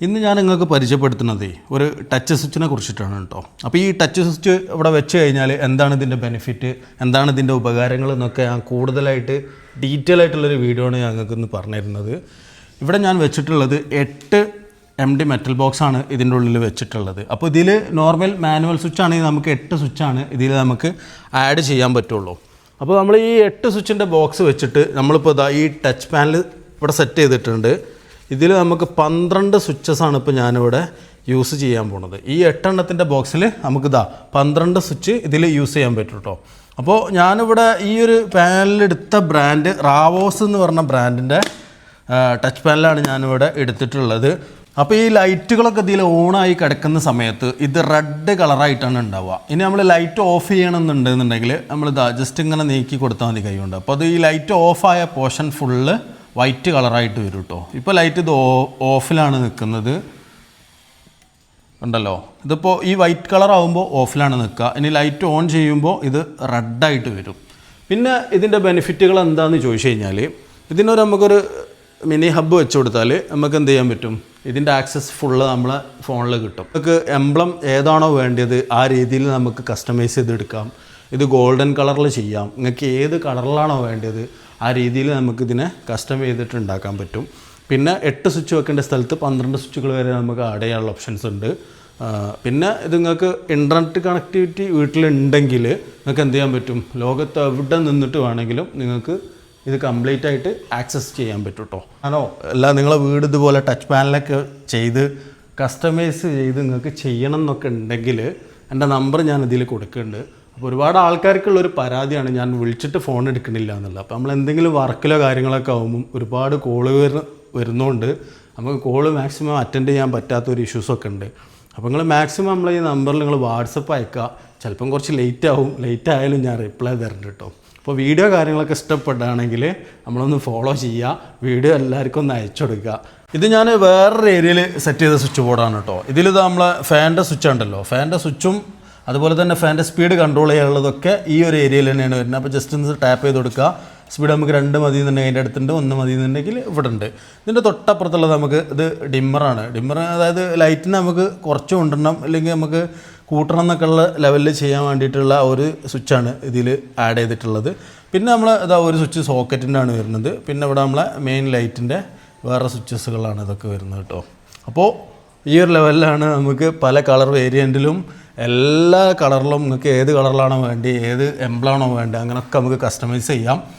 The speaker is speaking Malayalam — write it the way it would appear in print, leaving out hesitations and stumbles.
ഇന്ന് ഞാൻ നിങ്ങൾക്ക് പരിചയപ്പെടുത്തുന്നത് ഒരു ടച്ച് സ്വിച്ചിനെ കുറിച്ചിട്ടാണ് കേട്ടോ. അപ്പോൾ ഈ ടച്ച് സ്വിച്ച് ഇവിടെ വെച്ച് കഴിഞ്ഞാൽ എന്താണ് ഇതിൻ്റെ ബെനിഫിറ്റ്, എന്താണ് ഇതിൻ്റെ ഉപകാരങ്ങൾ എന്നൊക്കെ ഞാൻ കൂടുതലായിട്ട് ഡീറ്റെയിൽ ആയിട്ടുള്ളൊരു വീഡിയോ ആണ് ഞങ്ങൾക്ക് ഇന്ന് പറഞ്ഞു തരുന്നത്. ഇവിടെ ഞാൻ വെച്ചിട്ടുള്ളത് 8 MD മെറ്റൽ ബോക്സാണ് ഇതിൻ്റെ ഉള്ളിൽ വെച്ചിട്ടുള്ളത്. അപ്പോൾ ഇതിൽ നോർമൽ മാനുവൽ സ്വിച്ച് ആണെങ്കിൽ നമുക്ക് 8 സ്വിച്ചാണ് ഇതിൽ നമുക്ക് ആഡ് ചെയ്യാൻ പറ്റുള്ളൂ. അപ്പോൾ നമ്മൾ ഈ 8 സ്വിച്ചിൻ്റെ ബോക്സ് വെച്ചിട്ട് നമ്മളിപ്പോൾ ഇതാ ഈ ടച്ച് പാനൽ ഇവിടെ സെറ്റ് ചെയ്തിട്ടുണ്ട്. ഇതിൽ നമുക്ക് 12 സ്വിച്ചസാണ് ഇപ്പോൾ ഞാനിവിടെ യൂസ് ചെയ്യാൻ പോണത്. ഈ 8 എണ്ണത്തിൻ്റെ ബോക്സിൽ നമുക്കിതാ 12 സ്വിച്ച് ഇതിൽ യൂസ് ചെയ്യാൻ പറ്റും കേട്ടോ. അപ്പോൾ ഞാനിവിടെ ഈ ഒരു പാനലെടുത്ത ബ്രാൻഡ് റാവോസ് എന്ന് പറഞ്ഞ ബ്രാൻഡിൻ്റെ ടച്ച് പാനലാണ് ഞാനിവിടെ എടുത്തിട്ടുള്ളത്. അപ്പോൾ ഈ ലൈറ്റുകളൊക്കെ ഇതിൽ ഓണായി കിടക്കുന്ന സമയത്ത് ഇത് റെഡ് കളറായിട്ടാണ് ഉണ്ടാവുക. ഇനി നമ്മൾ ലൈറ്റ് ഓഫ് ചെയ്യണമെന്നുണ്ടെന്നുണ്ടെങ്കിൽ നമ്മളിതാ ജസ്റ്റ് ഇങ്ങനെ നീക്കി കൊടുത്താൽ മതി കൈകൊണ്ട്. അപ്പോൾ അത് ഈ ലൈറ്റ് ഓഫായ പോർഷൻ ഫുള്ള് വൈറ്റ് കളറായിട്ട് വരും കേട്ടോ. ഇപ്പോൾ ലൈറ്റ് ഇത് ഓഫിലാണ് നിൽക്കുന്നത് ഉണ്ടല്ലോ. ഇതിപ്പോൾ ഈ വൈറ്റ് കളർ ആകുമ്പോൾ ഓഫിലാണ് നിൽക്കുക. ഇനി ലൈറ്റ് ഓൺ ചെയ്യുമ്പോൾ ഇത് റെഡായിട്ട് വരും. പിന്നെ ഇതിൻ്റെ ബെനിഫിറ്റുകൾ എന്താണെന്ന് ചോദിച്ചു കഴിഞ്ഞാൽ ഇതിനൊരു നമുക്കൊരു മിനി ഹബ്ബ് വെച്ച് കൊടുത്താൽ നമുക്ക് എന്ത് ചെയ്യാൻ പറ്റും, ഇതിൻ്റെ ആക്സസ് ഫുള്ള് നമ്മളെ ഫോണിൽ കിട്ടും. നമുക്ക് എംബ്ലം ഏതാണോ വേണ്ടത് ആ രീതിയിൽ നമുക്ക് കസ്റ്റമൈസ് ചെയ്തെടുക്കാം. ഇത് ഗോൾഡൻ കളറിൽ ചെയ്യാം. നിങ്ങൾക്ക് ഏത് കളറിലാണോ വേണ്ടത് ആ രീതിയിൽ നമുക്കിതിനെ കസ്റ്റം ചെയ്തിട്ട് ഉണ്ടാക്കാൻ പറ്റും. പിന്നെ 8 സ്വിച്ച് വെക്കേണ്ട സ്ഥലത്ത് 12 സ്വിച്ചുകൾ വരെ നമുക്ക് ആഡ് ചെയ്യാനുള്ള ഓപ്ഷൻസ് ഉണ്ട്. പിന്നെ ഇത് നിങ്ങൾക്ക് ഇൻ്റർനെറ്റ് കണക്ടിവിറ്റി വീട്ടിലുണ്ടെങ്കിൽ നിങ്ങൾക്ക് എന്ത് ചെയ്യാൻ പറ്റും, ലോകത്ത് എവിടെ നിന്നിട്ട് വേണമെങ്കിലും നിങ്ങൾക്ക് ഇത് കംപ്ലീറ്റ് ആയിട്ട് ആക്സസ് ചെയ്യാൻ പറ്റും കേട്ടോ. ആണോ അല്ല നിങ്ങളെ വീട് ഇതുപോലെ ടച്ച് പാനലൊക്കെ ചെയ്ത് കസ്റ്റമൈസ് ചെയ്ത് നിങ്ങൾക്ക് ചെയ്യണം എന്നൊക്കെ ഉണ്ടെങ്കിൽ എൻ്റെ നമ്പർ ഞാൻ ഇതിൽ കൊടുക്കുന്നുണ്ട്. അപ്പോൾ ഒരുപാട് ആൾക്കാർക്കുള്ളൊരു പരാതിയാണ് ഞാൻ വിളിച്ചിട്ട് ഫോൺ എടുക്കണില്ല എന്നുള്ളത്. അപ്പോൾ നമ്മൾ എന്തെങ്കിലും വർക്കിലോ കാര്യങ്ങളൊക്കെ ആകുമ്പം ഒരുപാട് കോള് വരുന്നതുകൊണ്ട് നമുക്ക് കോള് മാക്സിമം അറ്റൻഡ് ചെയ്യാൻ പറ്റാത്തൊരു ഇഷ്യൂസൊക്കെ ഉണ്ട്. അപ്പോൾ നിങ്ങൾ മാക്സിമം നമ്മൾ ഈ നമ്പറിൽ നിങ്ങൾ വാട്സപ്പ് അയക്കുക. ചിലപ്പം കുറച്ച് ലേറ്റ് ആവും, ലേറ്റ് ആയാലും ഞാൻ റിപ്ലൈ തരുന്നുണ്ട് കേട്ടോ. അപ്പോൾ വീഡിയോ കാര്യങ്ങളൊക്കെ ഇഷ്ടപ്പെടുകയാണെങ്കിൽ നമ്മളൊന്ന് ഫോളോ ചെയ്യുക, വീഡിയോ എല്ലാവർക്കും ഒന്ന് അയച്ചു കൊടുക്കുക. ഇത് ഞാൻ വേറൊരു ഏരിയയിൽ സെറ്റ് ചെയ്ത സ്വിച്ച് ബോർഡാണ് കേട്ടോ. ഇതിലിത് നമ്മളെ ഫാനിൻ്റെ സ്വിച്ച് ഉണ്ടല്ലോ, ഫാനിൻ്റെ സ്വിച്ചും അതുപോലെ തന്നെ ഫാനിൻ്റെ സ്പീഡ് കൺട്രോൾ ചെയ്യാനുള്ളതൊക്കെ ഈ ഒരു ഏരിയയിൽ തന്നെയാണ് വരുന്നത്. അപ്പോൾ ജസ്റ്റ് ഒന്ന് ടാപ്പ് ചെയ്ത് കൊടുക്കുക. സ്പീഡ് നമുക്ക് 2 മതി എന്നുണ്ടെങ്കിൽ അതിൻ്റെ അടുത്തുണ്ട്, 1 മതി എന്നുണ്ടെങ്കിൽ ഇവിടെ ഉണ്ട്. ഇതിൻ്റെ തൊട്ടപ്പുറത്തുള്ളത് നമുക്ക് ഇത് ഡിമ്മറാണ്. ഡിമ്മർ അതായത് ലൈറ്റിന് നമുക്ക് കുറച്ച് കൊണ്ടുവരണം അല്ലെങ്കിൽ നമുക്ക് കൂട്ടണം എന്നൊക്കെ ഉള്ള ലെവലിൽ ചെയ്യാൻ വേണ്ടിയിട്ടുള്ള ഒരു സ്വിച്ചാണ് ഇതിൽ ആഡ് ചെയ്തിട്ടുള്ളത്. പിന്നെ നമ്മൾ ഇതാ ഒരു സ്വിച്ച് സോക്കറ്റിൻ്റെ ആണ് വരുന്നത്. പിന്നെ ഇവിടെ നമ്മളെ മെയിൻ ലൈറ്റിൻ്റെ വേറെ സ്വിച്ചസുകളാണ് ഇതൊക്കെ വരുന്നത് കേട്ടോ. അപ്പോൾ ഈ ഒരു ലെവലിലാണ് നമുക്ക് പല കളർ വേരിയൻറ്റിലും എല്ലാ കളറിലും നിങ്ങൾക്ക് ഏത് കളറിലാണോ വേണ്ടി, ഏത് എംബ്ലാണോ വേണ്ടത് അങ്ങനെയൊക്കെ നമുക്ക് കസ്റ്റമൈസ് ചെയ്യാം.